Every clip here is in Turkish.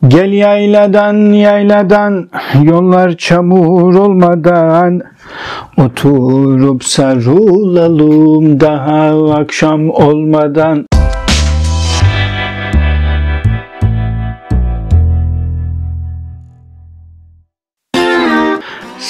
Gel yayladan yayladan, yollar çamur olmadan, oturup sarılalım daha akşam olmadan.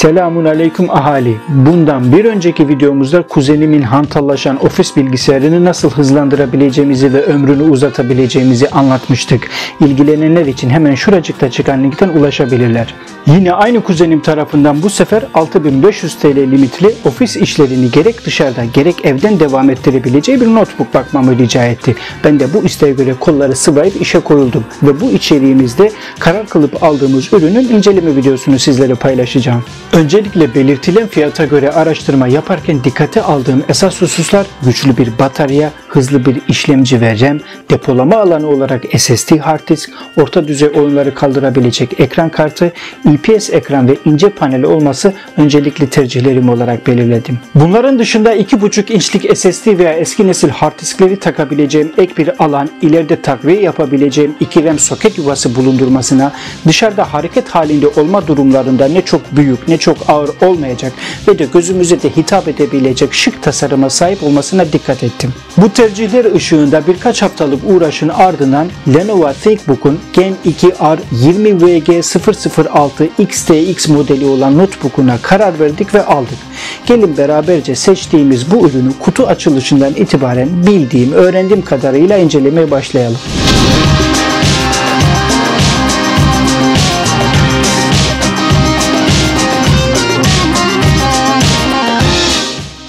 Selamun aleyküm ahali. Bundan bir önceki videomuzda kuzenimin hantallaşan ofis bilgisayarını nasıl hızlandırabileceğimizi ve ömrünü uzatabileceğimizi anlatmıştık. İlgilenenler için hemen şuracıkta çıkan linkten ulaşabilirler. Yine aynı kuzenim tarafından bu sefer 6500 TL limitli ofis işlerini gerek dışarıda gerek evden devam ettirebileceği bir notebook bakmamı rica etti. Ben de bu isteğe göre kolları sıvayıp işe koyuldum ve bu içeriğimizde karar kılıp aldığımız ürünün inceleme videosunu sizlere paylaşacağım. Öncelikle belirtilen fiyata göre araştırma yaparken dikkate aldığım esas hususlar güçlü bir batarya, hızlı bir işlemci ve RAM, depolama alanı olarak SSD hard disk, orta düzey oyunları kaldırabilecek ekran kartı, IPS ekran ve ince paneli olması öncelikli tercihlerim olarak belirledim. Bunların dışında 2.5 inçlik SSD veya eski nesil hard diskleri takabileceğim ek bir alan, ileride takviye yapabileceğim 2 RAM soket yuvası bulundurmasına, dışarıda hareket halinde olma durumlarında ne çok büyük ne çok ağır olmayacak ve de gözümüze de hitap edebilecek şık tasarıma sahip olmasına dikkat ettim. Bu tercihler ışığında birkaç haftalık uğraşın ardından Lenovo ThinkBook'un Gen 2R 20VG006 XTX modeli olan notebook'una karar verdik ve aldık. Gelin beraberce seçtiğimiz bu ürünü kutu açılışından itibaren bildiğim, öğrendiğim kadarıyla incelemeye başlayalım.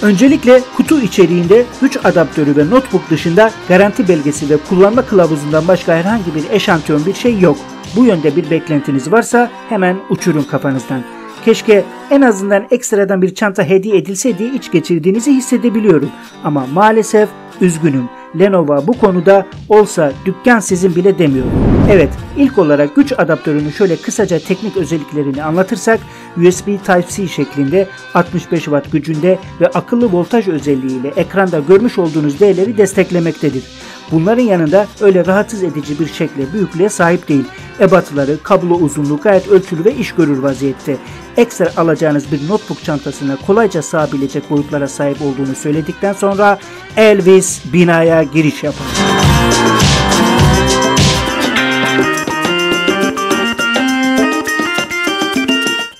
Öncelikle kutu içeriğinde güç adaptörü ve notebook dışında garanti belgesi ve kullanma kılavuzundan başka herhangi bir eşantiyon bir şey yok. Bu yönde bir beklentiniz varsa hemen uçurun kafanızdan. Keşke en azından ekstradan bir çanta hediye edilse diye iç geçirdiğinizi hissedebiliyorum. Ama maalesef üzgünüm. Lenovo bu konuda olsa dükkan sizin bile demiyorum. Evet, ilk olarak güç adaptörünün şöyle kısaca teknik özelliklerini anlatırsak, USB Type-C şeklinde 65 Watt gücünde ve akıllı voltaj özelliğiyle ekranda görmüş olduğunuz değerleri desteklemektedir. Bunların yanında öyle rahatsız edici bir şekle, büyüklüğe sahip değil. Ebatları, kablo uzunluğu gayet ölçülü ve iş görür vaziyette. Ekstra alacağınız bir notebook çantasına kolayca sığabilecek boyutlara sahip olduğunu söyledikten sonra Elvis binaya giriş yapar.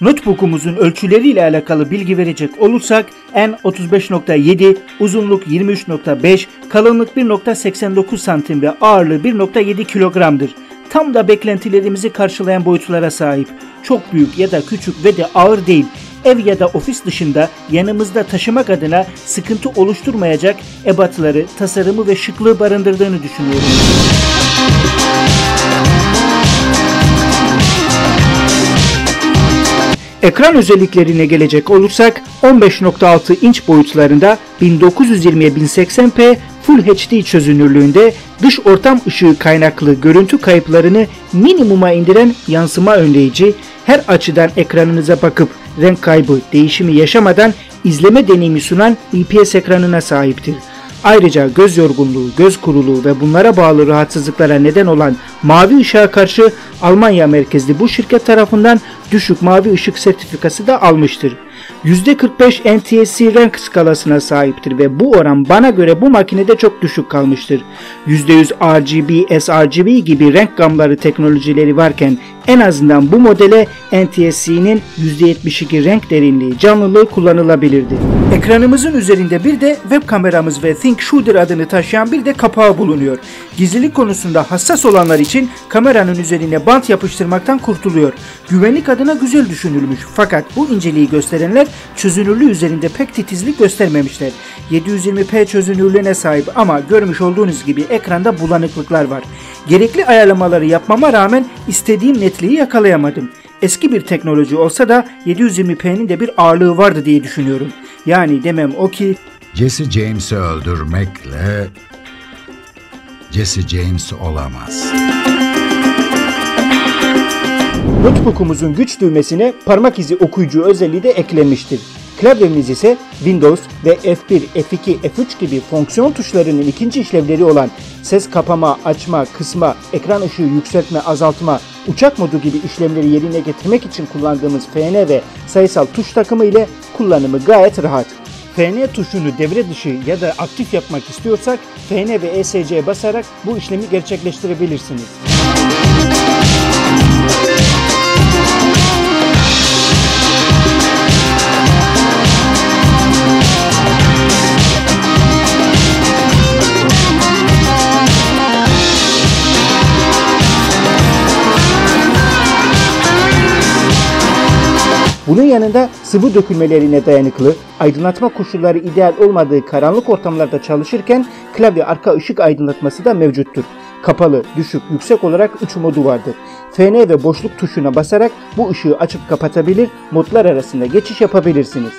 Notebook'umuzun ölçüleriyle alakalı bilgi verecek olursak en 35.7, uzunluk 23.5, kalınlık 1.89 santim ve ağırlığı 1.7 kilogramdır. Tam da beklentilerimizi karşılayan boyutlara sahip. Çok büyük ya da küçük ve de ağır değil. Ev ya da ofis dışında yanımızda taşımak adına sıkıntı oluşturmayacak ebatları, tasarımı ve şıklığı barındırdığını düşünüyorum. Ekran özelliklerine gelecek olursak 15.6 inç boyutlarında 1920x1080p Full HD çözünürlüğünde dış ortam ışığı kaynaklı görüntü kayıplarını minimuma indiren yansıma önleyici, her açıdan ekranınıza bakıp renk kaybı, değişimi yaşamadan izleme deneyimi sunan IPS ekranına sahiptir. Ayrıca göz yorgunluğu, göz kuruluğu ve bunlara bağlı rahatsızlıklara neden olan mavi ışığa karşı Almanya merkezli bu şirket tarafından düşük mavi ışık sertifikası da almıştır. %45 NTSC renk skalasına sahiptir ve bu oran bana göre bu makinede çok düşük kalmıştır. %100 RGB, sRGB gibi renk gamları teknolojileri varken en azından bu modele NTSC'nin %72 renk derinliği, canlılığı kullanılabilirdi. Ekranımızın üzerinde bir de web kameramız ve ThinkShooter adını taşıyan bir de kapağı bulunuyor. Gizlilik konusunda hassas olanlar için kameranın üzerine bant yapıştırmaktan kurtuluyor. Güvenlik adına güzel düşünülmüş fakat bu inceliği gösterenler çözünürlüğü üzerinde pek titizlik göstermemişler. 720p çözünürlüğüne sahip ama görmüş olduğunuz gibi ekranda bulanıklıklar var. Gerekli ayarlamaları yapmama rağmen istediğim netliği yakalayamadım. Eski bir teknoloji olsa da 720p'nin de bir ağırlığı vardı diye düşünüyorum. Yani demem o ki Jesse James'i öldürmekle Jesse James olamaz. Notebook'umuzun güç düğmesine parmak izi okuyucu özelliği de eklenmiştir. Klavyemiz ise Windows ve F1, F2, F3 gibi fonksiyon tuşlarının ikinci işlevleri olan ses kapama, açma, kısma, ekran ışığı yükseltme, azaltma, Uçak modu gibi işlemleri yerine getirmek için kullandığımız FN ve sayısal tuş takımı ile kullanımı gayet rahat. FN tuşunu devre dışı ya da aktif yapmak istiyorsak FN ve ESC'ye basarak bu işlemi gerçekleştirebilirsiniz. Bunun yanında sıvı dökülmelerine dayanıklı, aydınlatma koşulları ideal olmadığı karanlık ortamlarda çalışırken klavye arka ışık aydınlatması da mevcuttur. Kapalı, düşük, yüksek olarak 3 modu vardır. FN ve boşluk tuşuna basarak bu ışığı açıp kapatabilir, modlar arasında geçiş yapabilirsiniz.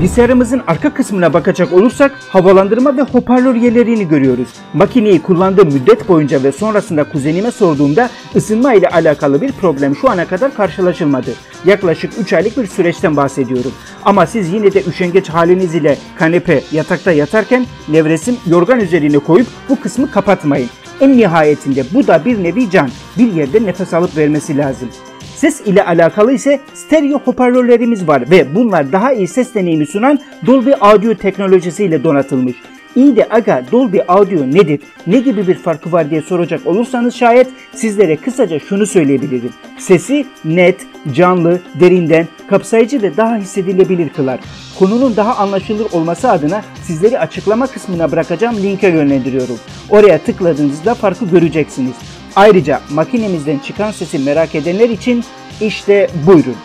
Bilgisayarımızın arka kısmına bakacak olursak havalandırma ve hoparlör yerlerini görüyoruz. Makineyi kullandığım müddet boyunca ve sonrasında kuzenime sorduğumda ısınma ile alakalı bir problem şu ana kadar karşılaşılmadı. Yaklaşık 3 aylık bir süreçten bahsediyorum. Ama siz yine de üşengeç haliniz ile kanepe, yatakta yatarken nevresim, yorgan üzerine koyup bu kısmı kapatmayın. En nihayetinde bu da bir nevi can, bir yerde nefes alıp vermesi lazım. Ses ile alakalı ise stereo hoparlörlerimiz var ve bunlar daha iyi ses deneyimi sunan Dolby Audio teknolojisiyle donatılmış. İyi de aga Dolby Audio nedir? Ne gibi bir farkı var diye soracak olursanız şayet sizlere kısaca şunu söyleyebilirim. Sesi net, canlı, derinden, kapsayıcı ve daha hissedilebilir kılar. Konunun daha anlaşılır olması adına sizleri açıklama kısmına bırakacağım linke yönlendiriyorum. Oraya tıkladığınızda farkı göreceksiniz. Ayrıca makinemizden çıkan sesi merak edenler için işte buyurun.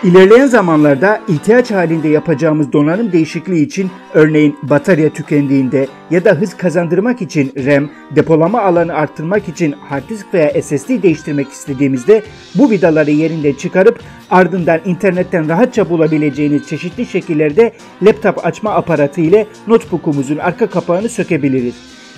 İlerleyen zamanlarda ihtiyaç halinde yapacağımız donanım değişikliği için örneğin batarya tükendiğinde ya da hız kazandırmak için RAM, depolama alanı arttırmak için hard disk veya SSD değiştirmek istediğimizde bu vidaları yerinden çıkarıp ardından internetten rahatça bulabileceğiniz çeşitli şekillerde laptop açma aparatı ile notebook'umuzun arka kapağını sökebiliriz.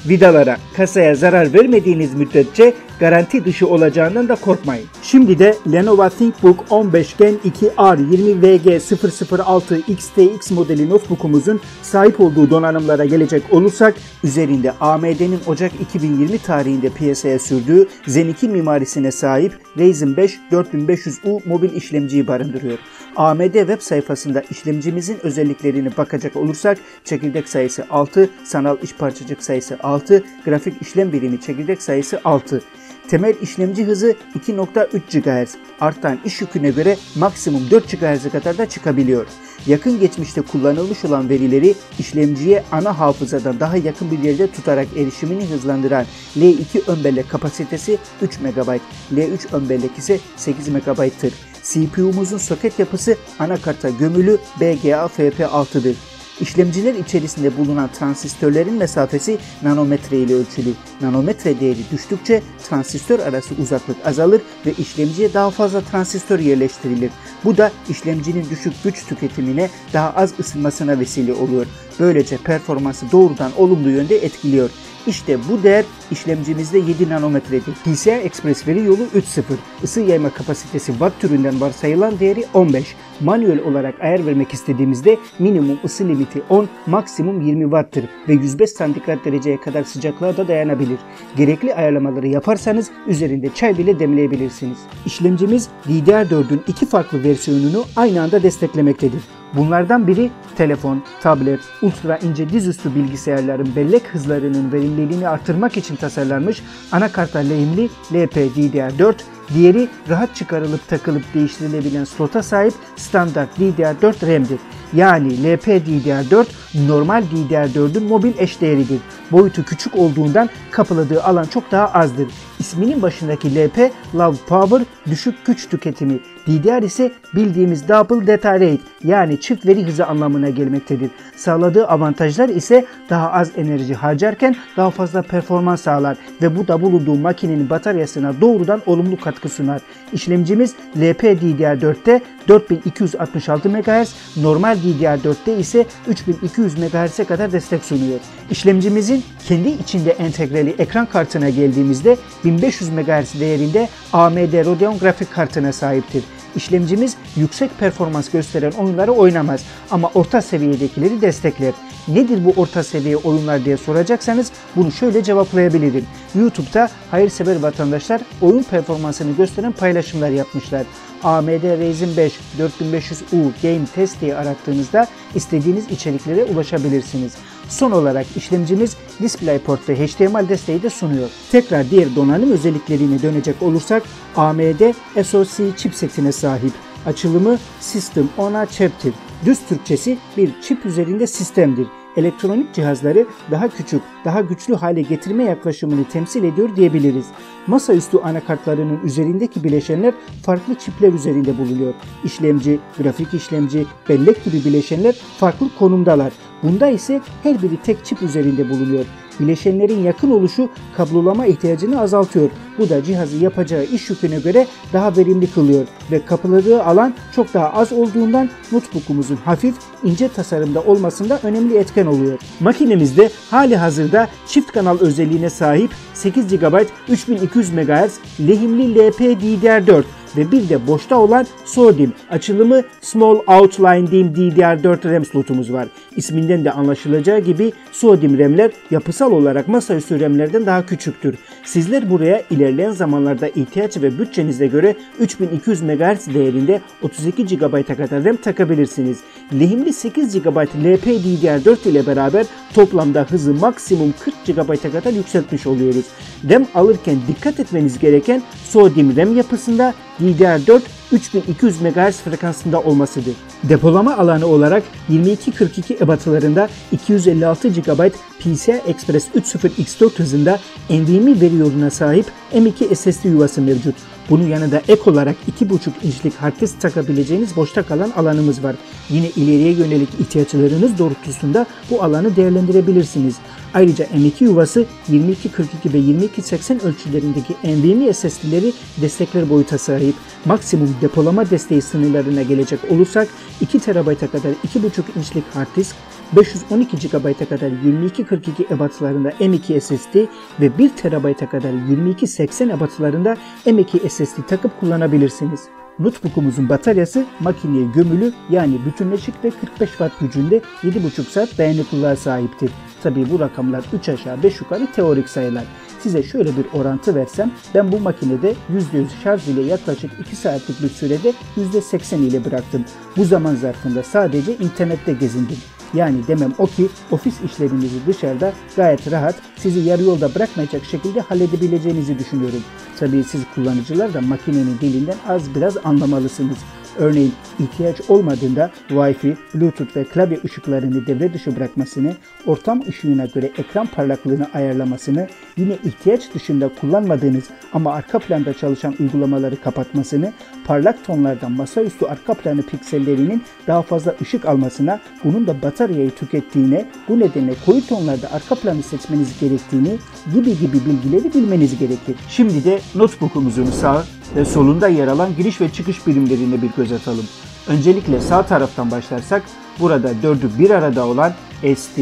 Vidalara, kasaya zarar vermediğiniz müddetçe garanti dışı olacağından da korkmayın. Şimdi de Lenovo ThinkBook 15 Gen 2 R20VG006 XTX modeli notebook'umuzun sahip olduğu donanımlara gelecek olursak, üzerinde AMD'nin Ocak 2020 tarihinde piyasaya sürdüğü Zen 2 mimarisine sahip Ryzen 5 4500U mobil işlemciyi barındırıyor. AMD web sayfasında işlemcimizin özelliklerine bakacak olursak çekirdek sayısı 6, sanal iş parçacık sayısı 6, grafik işlem birimi çekirdek sayısı 6. Temel işlemci hızı 2.3 GHz, artan iş yüküne göre maksimum 4 GHz'e kadar da çıkabiliyor. Yakın geçmişte kullanılmış olan verileri işlemciye ana hafızadan daha yakın bir yerde tutarak erişimini hızlandıran L2 ön bellek kapasitesi 3 MB, L3 ön bellek ise 8 MB'tır. CPU'muzun soket yapısı anakarta gömülü BGA FP6'dır. İşlemciler içerisinde bulunan transistörlerin mesafesi nanometre ile ölçülür. Nanometre değeri düştükçe transistör arası uzaklık azalır ve işlemciye daha fazla transistör yerleştirilir. Bu da işlemcinin düşük güç tüketimine, daha az ısınmasına vesile oluyor. Böylece performansı doğrudan olumlu yönde etkiliyor. İşte bu değer işlemcimizde 7 nanometredir. PCI Express veri yolu 3.0. Isı yayma kapasitesi watt türünden varsayılan değeri 15. Manuel olarak ayar vermek istediğimizde minimum ısı limiti 10, maksimum 20 watt'tır ve 105 santigrat dereceye kadar sıcaklığa da dayanabilir. Gerekli ayarlamaları yaparsanız üzerinde çay bile demleyebilirsiniz. İşlemcimiz DDR4'ün iki farklı versiyonunu aynı anda desteklemektedir. Bunlardan biri telefon, tablet, ultra ince dizüstü bilgisayarların bellek hızlarının verimliliğini artırmak için tasarlanmış anakarta lehimli LPDDR4, diğeri rahat çıkarılıp takılıp değiştirilebilen slota sahip standart DDR4 RAM'dir. Yani LPDDR4 normal DDR4'ün mobil eşdeğeridir. Boyutu küçük olduğundan kapladığı alan çok daha azdır. İsminin başındaki LP, Low Power, düşük güç tüketimi. DDR ise bildiğimiz Double Data Rate yani çift veri hızı anlamına gelmektedir. Sağladığı avantajlar ise daha az enerji harcarken daha fazla performans sağlar ve bu da bulunduğu makinenin bataryasına doğrudan olumlu katkı sunar. İşlemcimiz LPDDR4'te 4266 MHz, normal DDR4'te ise 3200 MHz'e kadar destek sunuyor. İşlemcimizin kendi içinde entegreli ekran kartına geldiğimizde 1500 MHz değerinde AMD Radeon grafik kartına sahiptir. İşlemcimiz yüksek performans gösteren oyunları oynamaz ama orta seviyedekileri destekler. Nedir bu orta seviye oyunlar diye soracaksanız bunu şöyle cevaplayabilirim. YouTube'da hayırsever vatandaşlar oyun performansını gösteren paylaşımlar yapmışlar. AMD Ryzen 5 4500U Game Test diye arattığınızda istediğiniz içeriklere ulaşabilirsiniz. Son olarak işlemcimiz DisplayPort ve HDMI desteği de sunuyor. Tekrar diğer donanım özelliklerine dönecek olursak AMD SoC chipsetine sahip. Açılımı System on a Chip'tir. Düz Türkçesi bir çip üzerinde sistemdir. Elektronik cihazları daha küçük, daha güçlü hale getirme yaklaşımını temsil ediyor diyebiliriz. Masaüstü anakartlarının üzerindeki bileşenler farklı çipler üzerinde bulunuyor. İşlemci, grafik işlemci, bellek gibi bileşenler farklı konumdalar. Bunda ise her biri tek çip üzerinde bulunuyor. Bileşenlerin yakın oluşu kablolama ihtiyacını azaltıyor. Bu da cihazı yapacağı iş yüküne göre daha verimli kılıyor ve kapladığı alan çok daha az olduğundan notebook'umuzun hafif, ince tasarımda olmasında önemli etken oluyor. Makinemizde hali hazırda çift kanal özelliğine sahip 8 GB 3200 MHz lehimli LPDDR4 ve bir de boşta olan SODIMM, açılımı Small Outline DIMM DDR4 RAM slotumuz var. İsminden de anlaşılacağı gibi SODIMM RAM'ler yapısal olarak masaüstü RAM'lerden daha küçüktür. Sizler buraya ilerleyen zamanlarda ihtiyaç ve bütçenize göre 3200 MHz değerinde 32 GB'a kadar RAM takabilirsiniz. Lehimli 8 GB LPDDR4 ile beraber toplamda hızı maksimum 40 GB'a kadar yükseltmiş oluyoruz. RAM alırken dikkat etmeniz gereken SODIMM RAM yapısında DDR4 3200 MHz frekansında olmasıdır. Depolama alanı olarak 2242 ebatlarında 256 GB PCI Express 3.0 X4 hızında NVMe veri yoluna sahip M.2 SSD yuvası mevcut. Bunun yanında ek olarak 2.5 inçlik hard disk takabileceğiniz boşta kalan alanımız var. Yine ileriye yönelik ihtiyaçlarınız doğrultusunda bu alanı değerlendirebilirsiniz. Ayrıca M.2 yuvası 2242 ve 2280 ölçülerindeki NVMe SSD'leri destekler boyuta sahip. Maksimum depolama desteği sınırlarına gelecek olursak 2 TB'a kadar 2.5 inçlik hard disk, 512 GB'a kadar 2242 ebatlarında M.2 SSD ve 1 TB'a kadar 2280 ebatlarında M.2 SSD takıp kullanabilirsiniz. Notebook'umuzun bataryası makineye gömülü yani bütünleşik ve 45 Watt gücünde 7,5 saat dayanıklılığa sahiptir. Tabii bu rakamlar 3 aşağı 5 yukarı teorik sayılar. Size şöyle bir orantı versem ben bu makinede %100 şarj ile yaklaşık 2 saatlik bir sürede %80 ile bıraktım. Bu zaman zarfında sadece internette gezindim. Yani demem o ki ofis işlerinizi dışarıda gayet rahat sizi yarı yolda bırakmayacak şekilde halledebileceğinizi düşünüyorum. Tabii siz kullanıcılar da makinenin dilinden az biraz anlamalısınız. Örneğin ihtiyaç olmadığında Wi-Fi, Bluetooth ve klavye ışıklarını devre dışı bırakmasını, ortam ışığına göre ekran parlaklığını ayarlamasını, yine ihtiyaç dışında kullanmadığınız ama arka planda çalışan uygulamaları kapatmasını, parlak tonlardan masaüstü arka planı piksellerinin daha fazla ışık almasına, bunun da bataryayı tükettiğine, bu nedenle koyu tonlarda arka planı seçmeniz gerektiğini gibi bilgileri bilmeniz gerekir. Şimdi de notebook'umuzun sağ ve solunda yer alan giriş ve çıkış birimlerine bir göz atalım. Öncelikle sağ taraftan başlarsak burada 4'ü bir arada olan SD,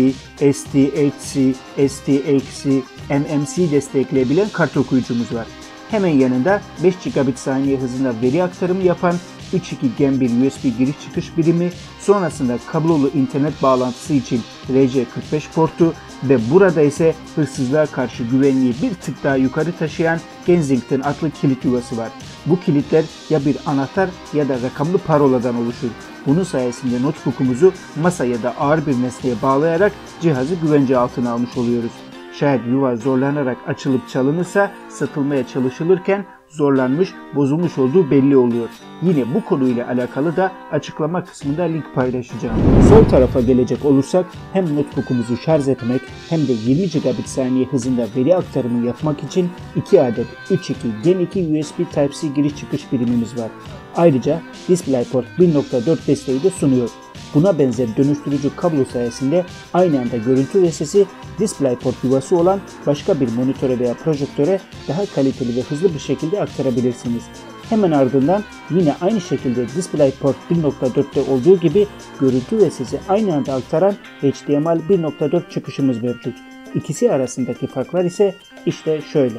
SDHC, SDXC, MMC destekleyebilen kart okuyucumuz var. Hemen yanında 5 GB saniye hızında veri aktarımı yapan 3.2 Gen 1 USB giriş çıkış birimi, sonrasında kablolu internet bağlantısı için RJ45 portu ve burada ise hırsızlığa karşı güvenliği bir tık daha yukarı taşıyan Kensington adlı kilit yuvası var. Bu kilitler ya bir anahtar ya da rakamlı paroladan oluşur. Bunun sayesinde notebook'umuzu masa ya da ağır bir nesneye bağlayarak cihazı güvence altına almış oluyoruz. Şayet yuva zorlanarak açılıp çalınırsa satılmaya çalışılırken zorlanmış, bozulmuş olduğu belli oluyor. Yine bu konuyla alakalı da açıklama kısmında link paylaşacağım. Sol tarafa gelecek olursak hem notebook'umuzu şarj etmek hem de 20 GB saniye hızında veri aktarımı yapmak için 2 adet 3.2 Gen 2 USB Type-C giriş çıkış birimimiz var. Ayrıca DisplayPort 1.4 desteği de sunuyor. Buna benzer dönüştürücü kablo sayesinde aynı anda görüntü ve sesi DisplayPort yuvası olan başka bir monitöre veya projektöre daha kaliteli ve hızlı bir şekilde aktarabilirsiniz. Hemen ardından yine aynı şekilde DisplayPort 1.4'te olduğu gibi görüntü ve sesi aynı anda aktaran HDMI 1.4 çıkışımız mevcut. İkisi arasındaki farklar ise işte şöyle.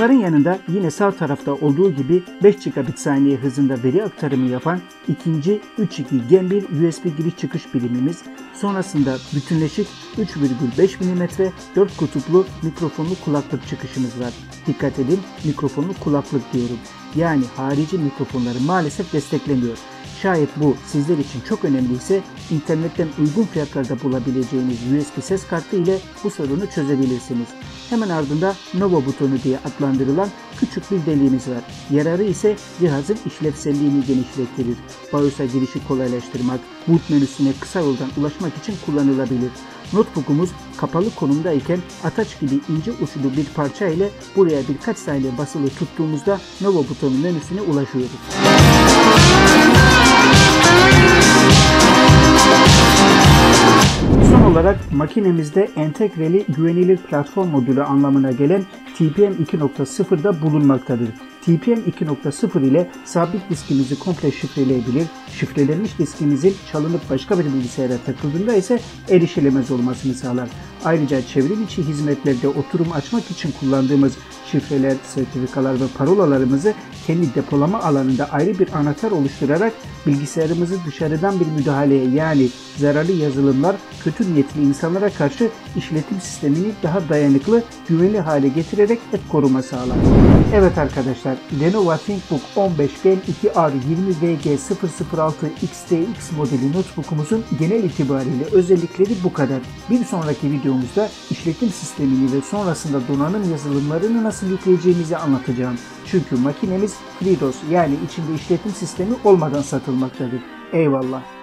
Bunların yanında yine sağ tarafta olduğu gibi 5 GB saniye hızında veri aktarımı yapan ikinci 3.2 Gen 1 USB giriş çıkış birimimiz, sonrasında bütünleşik 3,5 mm 4 kutuplu mikrofonlu kulaklık çıkışımız var. Dikkat edin, mikrofonlu kulaklık diyorum. Yani harici mikrofonları maalesef desteklemiyor. Şayet bu sizler için çok önemliyse internetten uygun fiyatlarda bulabileceğiniz USB ses kartı ile bu sorunu çözebilirsiniz. Hemen ardında Nova butonu diye adlandırılan küçük bir deliğimiz var. Yararı ise cihazın işlevselliğini genişlettirir. BIOS'a girişi kolaylaştırmak, boot menüsüne kısa yoldan ulaşmak için kullanılabilir. Notebook'umuz kapalı konumdayken ataç gibi ince uçlu bir parça ile buraya birkaç saniye basılı tuttuğumuzda Nova butonu menüsüne ulaşıyoruz. Son olarak makinemizde entegreli güvenilir platform modülü anlamına gelen TPM 2.0'da bulunmaktadır. TPM 2.0 ile sabit diskimizi komple şifreleyebilir, şifrelenmiş diskimizin çalınıp başka bir bilgisayara takıldığında ise erişilemez olmasını sağlar. Ayrıca çevrim içi hizmetlerde oturum açmak için kullandığımız şifreler, sertifikalar ve parolalarımızı kendi depolama alanında ayrı bir anahtar oluşturarak bilgisayarımızı dışarıdan bir müdahaleye yani zararlı yazılımlar, kötü niyetli insanlara karşı işletim sistemini daha dayanıklı, güvenli hale getirerek ek koruma sağlar. Evet arkadaşlar, Lenovo ThinkBook 15 Gen 2R20VG006XTX modeli notebook'umuzun genel itibariyle özellikleri bu kadar. Bir sonraki videomuzda işletim sistemini ve sonrasında donanım yazılımlarını nasıl yükleyeceğimizi anlatacağım. Çünkü makinemiz FreeDOS yani içinde işletim sistemi olmadan satılmaktadır. Eyvallah.